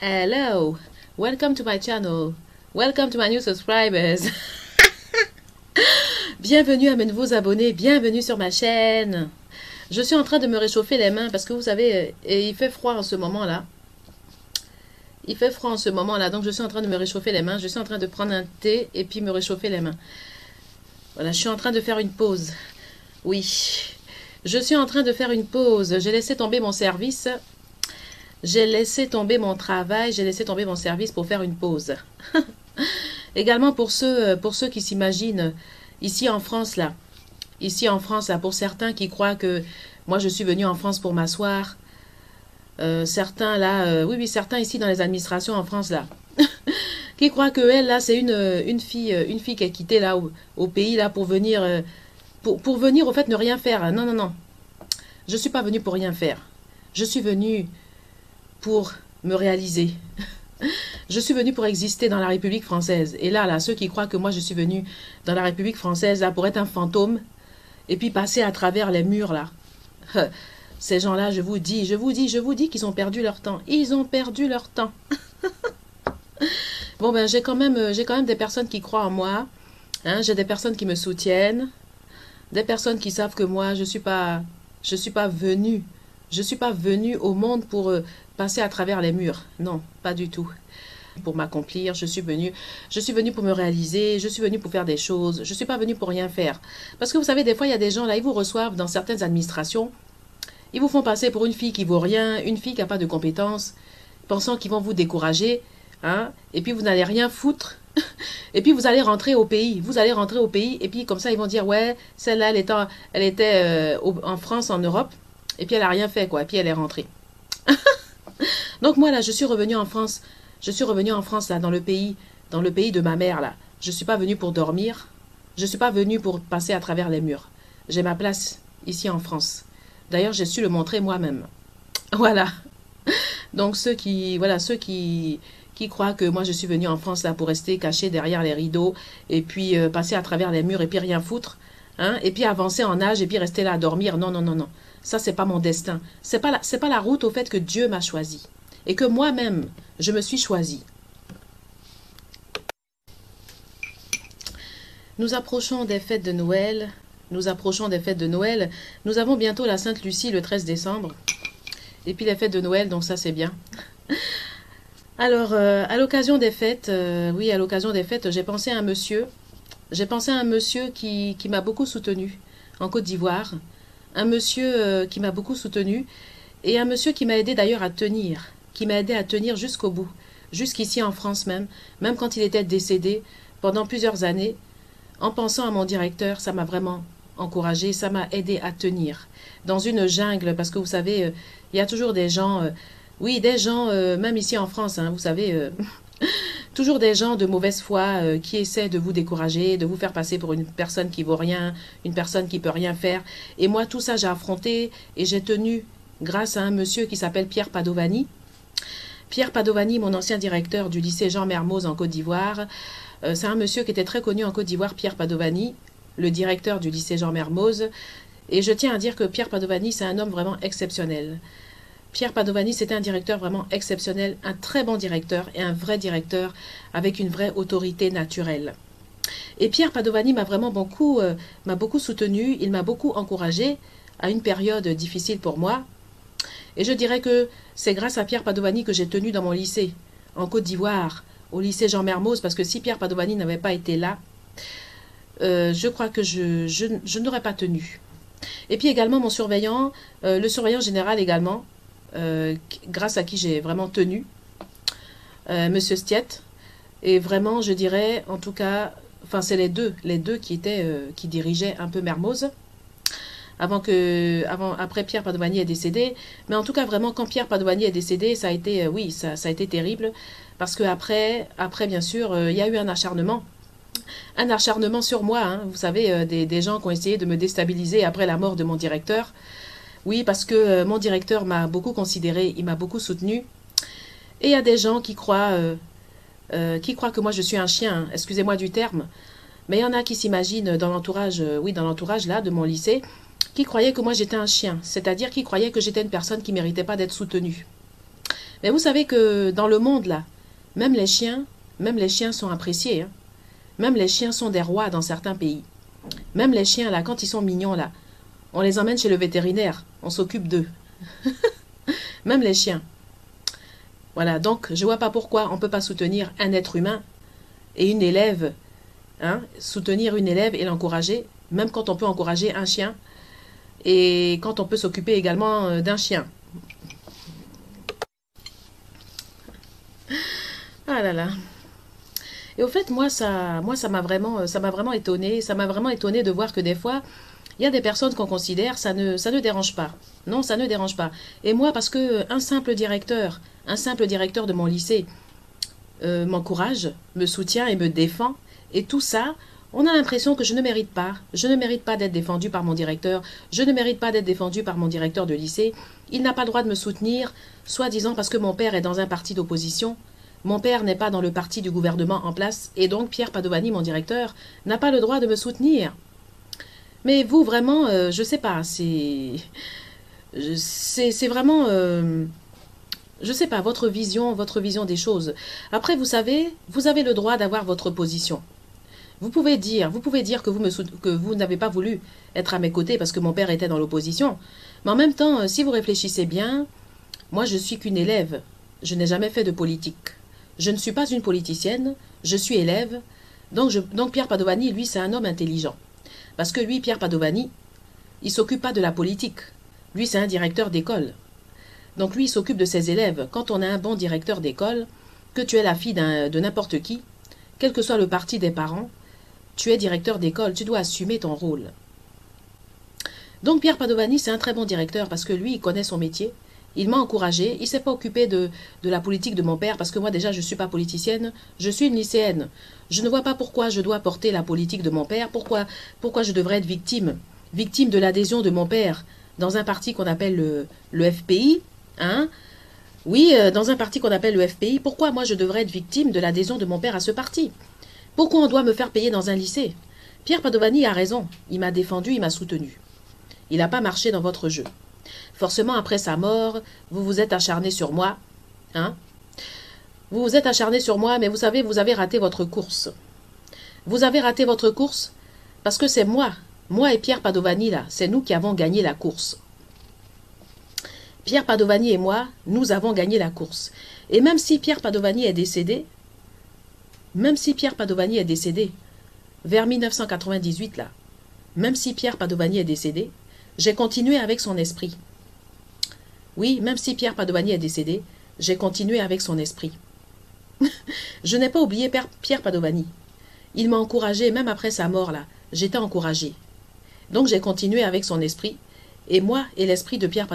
Hello, welcome to my channel, welcome to my new subscribers. Bienvenue à mes nouveaux abonnés, bienvenue sur ma chaîne. Je suis en train de me réchauffer les mains parce que vous savez, il fait froid en ce moment-là. Il fait froid en ce moment-là, donc je suis en train de me réchauffer les mains. Je suis en train de prendre un thé et puis me réchauffer les mains. Voilà, je suis en train de faire une pause. Oui, je suis en train de faire une pause. J'ai laissé tomber mon service. J'ai laissé tomber mon travail, j'ai laissé tomber mon service pour faire une pause. Également pour ceux qui s'imaginent, ici en France là, pour certains qui croient que moi je suis venue en France pour m'asseoir, certains là, oui, certains ici dans les administrations en France là, qui croient que elle là c'est une fille qui a quitté là au pays là pour venir, pour venir au fait ne rien faire. Non, non, non, je suis pas venue pour rien faire. Je suis venue pour me réaliser. Je suis venue pour exister dans la République française. Et là, ceux qui croient que moi je suis venue dans la République française là pour être un fantôme et puis passer à travers les murs là. Ces gens-là, je vous dis qu'ils ont perdu leur temps. Ils ont perdu leur temps. Bon ben j'ai quand même des personnes qui croient en moi. Hein, j'ai des personnes qui me soutiennent, des personnes qui savent que moi je suis pas venue. Je suis pas venue au monde pour passer à travers les murs. Non, pas du tout. Pour m'accomplir, je suis venue pour me réaliser, je suis venue pour faire des choses. Je suis pas venue pour rien faire. Parce que vous savez, des fois, il y a des gens là, ils vous reçoivent dans certaines administrations. Ils vous font passer pour une fille qui vaut rien, une fille qui n'a pas de compétences, pensant qu'ils vont vous décourager. Hein, et puis vous n'allez rien foutre. Et puis vous allez rentrer au pays. Vous allez rentrer au pays. Et puis comme ça, ils vont dire, ouais, celle-là, elle était en France, en Europe. Et puis elle n'a rien fait, quoi. Et puis elle est rentrée. Donc moi, là, je suis revenue en France. Je suis revenue en France, là, dans le pays de ma mère, là. Je ne suis pas venue pour dormir. Je ne suis pas venue pour passer à travers les murs. J'ai ma place ici en France. D'ailleurs, j'ai su le montrer moi-même. Voilà. Donc ceux qui croient que moi, je suis venue en France, là, pour rester cachée derrière les rideaux et puis passer à travers les murs et puis rien foutre, hein, et puis avancer en âge et puis rester là à dormir. Non, non, non, non. Ça, c'est pas mon destin. C'est pas la route au fait que Dieu m'a choisi. Et que moi-même, je me suis choisie. Nous approchons des fêtes de Noël. Nous avons bientôt la Sainte Lucie le 13 décembre. Et puis les fêtes de Noël, donc ça, c'est bien. Alors, à l'occasion des fêtes, oui, à l'occasion des fêtes, j'ai pensé à un monsieur. J'ai pensé à un monsieur qui m'a beaucoup soutenu en Côte d'Ivoire. Un monsieur qui m'a beaucoup soutenu et un monsieur qui m'a aidé d'ailleurs à tenir, qui m'a aidé à tenir jusqu'au bout, jusqu'ici en France même quand il était décédé pendant plusieurs années. En pensant à mon directeur, ça m'a vraiment encouragé, ça m'a aidé à tenir dans une jungle parce que vous savez, il y a toujours des gens, oui, des gens, même ici en France, hein, vous savez, toujours des gens de mauvaise foi qui essaient de vous décourager, de vous faire passer pour une personne qui vaut rien, une personne qui peut rien faire. Et moi, tout ça, j'ai affronté et j'ai tenu grâce à un monsieur qui s'appelle Pierre Padovani. Pierre Padovani, mon ancien directeur du lycée Jean Mermoz en Côte d'Ivoire. C'est un monsieur qui était très connu en Côte d'Ivoire, Pierre Padovani, le directeur du lycée Jean Mermoz. Et je tiens à dire que Pierre Padovani, c'est un homme vraiment exceptionnel. Pierre Padovani, c'était un directeur vraiment exceptionnel, un très bon directeur et un vrai directeur avec une vraie autorité naturelle. Et Pierre Padovani m'a vraiment beaucoup soutenu, il m'a beaucoup encouragé à une période difficile pour moi. Et je dirais que c'est grâce à Pierre Padovani que j'ai tenu dans mon lycée, en Côte d'Ivoire, au lycée Jean Mermoz, parce que si Pierre Padovani n'avait pas été là, je crois que je n'aurais pas tenu. Et puis également mon surveillant, le surveillant général également, grâce à qui j'ai vraiment tenu, Monsieur Stiet. Et vraiment, je dirais, en tout cas, enfin c'est les deux qui étaient, qui dirigeaient un peu Mermoz, après Pierre Padovani est décédé. Mais en tout cas, vraiment, quand Pierre Padovani est décédé, ça a été, oui, ça a été terrible. Parce que après bien sûr, il y a eu un acharnement. Un acharnement sur moi, hein. Vous savez, des gens qui ont essayé de me déstabiliser après la mort de mon directeur. Oui, parce que mon directeur m'a beaucoup considéré, il m'a beaucoup soutenu. Et il y a des gens qui croient que moi je suis un chien, hein. Excusez-moi du terme. Mais il y en a qui s'imaginent dans l'entourage, oui, dans l'entourage là de mon lycée, qui croyaient que moi j'étais un chien. C'est-à-dire qui croyaient que j'étais une personne qui ne méritait pas d'être soutenue. Mais vous savez que dans le monde là, même les chiens sont appréciés, hein. Même les chiens sont des rois dans certains pays. Même les chiens là, quand ils sont mignons là, on les emmène chez le vétérinaire, on s'occupe d'eux. Même les chiens. Voilà, donc je vois pas pourquoi on ne peut pas soutenir un être humain et une élève, hein, soutenir une élève et l'encourager, même quand on peut encourager un chien et quand on peut s'occuper également d'un chien. Ah là là. Et au fait, moi ça m'a vraiment étonné. Ça m'a vraiment étonné de voir que des fois, il y a des personnes qu'on considère, ça ne dérange pas. Non, ça ne dérange pas. Et moi, parce que un simple directeur de mon lycée m'encourage, me soutient et me défend, et tout ça, on a l'impression que je ne mérite pas. Je ne mérite pas d'être défendu par mon directeur. Je ne mérite pas d'être défendu par mon directeur de lycée. Il n'a pas le droit de me soutenir, soi-disant parce que mon père est dans un parti d'opposition. Mon père n'est pas dans le parti du gouvernement en place, et donc Pierre Padovani, mon directeur, n'a pas le droit de me soutenir. Mais vous, vraiment, je sais pas, c'est vraiment, je sais pas, votre vision des choses. Après, vous savez, vous avez le droit d'avoir votre position. Vous pouvez dire que vous n'avez pas voulu être à mes côtés parce que mon père était dans l'opposition. Mais en même temps, si vous réfléchissez bien, moi je suis qu'une élève. Je n'ai jamais fait de politique. Je ne suis pas une politicienne, je suis élève. Donc Pierre Padovani, lui, c'est un homme intelligent. Parce que lui, Pierre Padovani, il ne s'occupe pas de la politique. Lui, c'est un directeur d'école. Donc lui, il s'occupe de ses élèves. Quand on a un bon directeur d'école, que tu es la fille de n'importe qui, quel que soit le parti des parents, tu es directeur d'école, tu dois assumer ton rôle. Donc Pierre Padovani, c'est un très bon directeur parce que lui, il connaît son métier. Il m'a encouragé, il ne s'est pas occupé de la politique de mon père, parce que moi déjà je ne suis pas politicienne, je suis une lycéenne. Je ne vois pas pourquoi je dois porter la politique de mon père, pourquoi je devrais être victime de l'adhésion de mon père dans un parti qu'on appelle le FPI, hein? Oui, dans un parti qu'on appelle le FPI, pourquoi moi je devrais être victime de l'adhésion de mon père à ce parti? Pourquoi on doit me faire payer dans un lycée? Pierre Padovani a raison, il m'a défendu, il m'a soutenu. Il n'a pas marché dans votre jeu. Forcément, après sa mort, vous vous êtes acharné sur moi. Hein? Vous vous êtes acharné sur moi, mais vous savez, vous avez raté votre course. Vous avez raté votre course parce que c'est moi et Pierre Padovani, là, c'est nous qui avons gagné la course. Pierre Padovani et moi, nous avons gagné la course. Et même si Pierre Padovani est décédé, vers 1998, là, même si Pierre Padovani est décédé, j'ai continué avec son esprit. Oui, même si Pierre Padovani est décédé, j'ai continué avec son esprit. Je n'ai pas oublié Pierre Padovani. Il m'a encouragé, même après sa mort, là. J'étais encouragée. Donc j'ai continué avec son esprit. Et moi et l'esprit de Pierre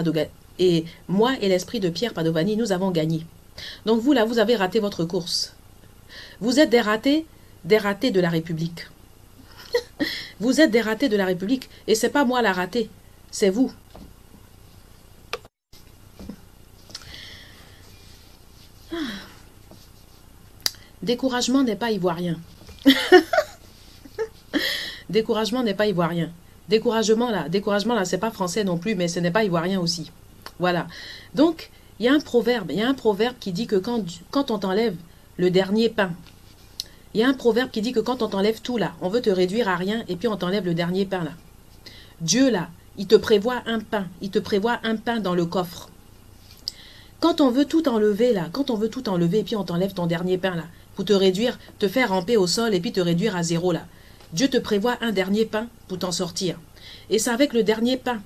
Padovani, nous avons gagné. Donc vous, là, vous avez raté votre course. Vous êtes des ratés de la République. Vous êtes des ratés de la République. Et c'est pas moi la ratée, c'est vous. Découragement n'est pas ivoirien. Découragement n'est pas ivoirien. Découragement là, c'est pas français non plus, mais ce n'est pas ivoirien aussi. Voilà. Donc, il y a un proverbe qui dit que quand on t'enlève le dernier pain, il y a un proverbe qui dit que quand on t'enlève tout là, on veut te réduire à rien et puis on t'enlève le dernier pain là. Dieu là, il te prévoit un pain dans le coffre. Quand on veut tout enlever là, et puis on t'enlève ton dernier pain là, pour te réduire, te faire ramper au sol et puis te réduire à zéro là. Dieu te prévoit un dernier pain pour t'en sortir. Et c'est avec le dernier pain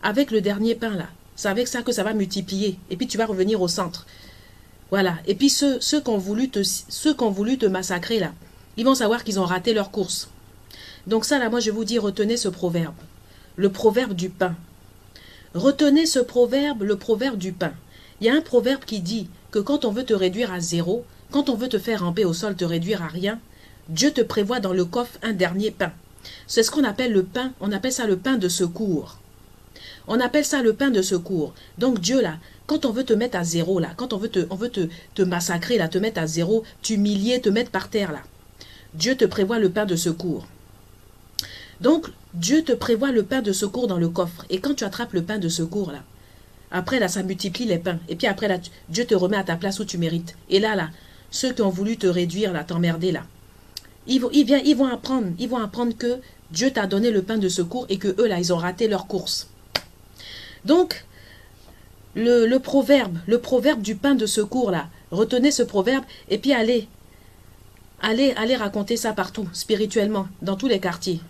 là, c'est avec ça que ça va multiplier. Et puis tu vas revenir au centre. Voilà. Et puis ceux qui ont voulu te massacrer là, Ils vont savoir qu'ils ont raté leur course. Donc ça, là, moi, je vous dis, retenez ce proverbe. Le proverbe du pain. Retenez ce proverbe, le proverbe du pain. Il y a un proverbe qui dit que quand on veut te réduire à zéro, quand on veut te faire ramper au sol, te réduire à rien, Dieu te prévoit dans le coffre un dernier pain. C'est ce qu'on appelle le pain, on appelle ça le pain de secours. On appelle ça le pain de secours. Donc Dieu, là, quand on veut te mettre à zéro, là, quand on veut te massacrer, là, te mettre à zéro, t'humilier, te mettre par terre, là, Dieu te prévoit le pain de secours. Donc, Dieu te prévoit le pain de secours dans le coffre. Et quand tu attrapes le pain de secours, là, après, là, ça multiplie les pains. Et puis après, là, Dieu te remet à ta place où tu mérites. Et là, ceux qui ont voulu te réduire, là, t'emmerder, là, ils vont apprendre que Dieu t'a donné le pain de secours et que eux, là, ils ont raté leur course. Donc, le proverbe du pain de secours, là, retenez ce proverbe et puis allez raconter ça partout, spirituellement, dans tous les quartiers.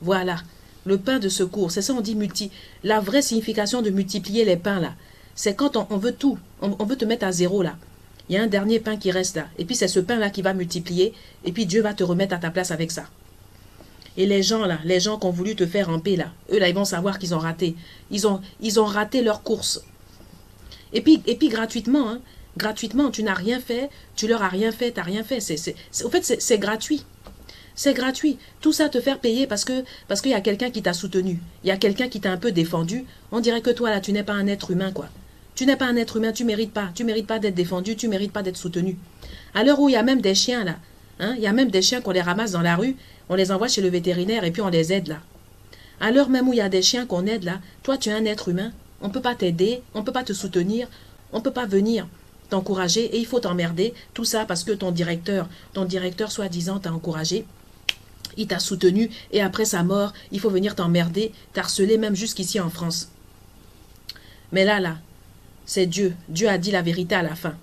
Voilà, le pain de secours, c'est ça on dit la vraie signification de multiplier les pains, là, c'est quand on veut tout, on veut te mettre à zéro, là. Il y a un dernier pain qui reste là, et puis c'est ce pain-là qui va multiplier, et puis Dieu va te remettre à ta place avec ça. Et les gens, là, les gens qui ont voulu te faire ramper, là, eux, là, ils vont savoir qu'ils ont raté. Ils ont raté leur course. Et puis gratuitement, hein, gratuitement, tu n'as rien fait, tu leur as rien fait, tu n'as rien fait. Au fait, c'est gratuit. C'est gratuit. Tout ça te faire payer parce qu'il y a quelqu'un qui t'a soutenu. Il y a quelqu'un qui t'a un peu défendu. On dirait que toi, là, tu n'es pas un être humain, quoi. Tu n'es pas un être humain, tu mérites pas. Tu mérites pas d'être défendu, tu mérites pas d'être soutenu. À l'heure où il y a même des chiens, là, hein, il y a même des chiens qu'on les ramasse dans la rue, on les envoie chez le vétérinaire et puis on les aide, là. À l'heure même où il y a des chiens qu'on aide, là, toi, tu es un être humain. On ne peut pas t'aider, on ne peut pas te soutenir, on ne peut pas venir t'encourager et il faut t'emmerder. Tout ça parce que ton directeur soi-disant t'a encouragé. Il t'a soutenu et après sa mort, il faut venir t'emmerder, t'harceler même jusqu'ici en France. Mais là, c'est Dieu. Dieu a dit la vérité à la fin.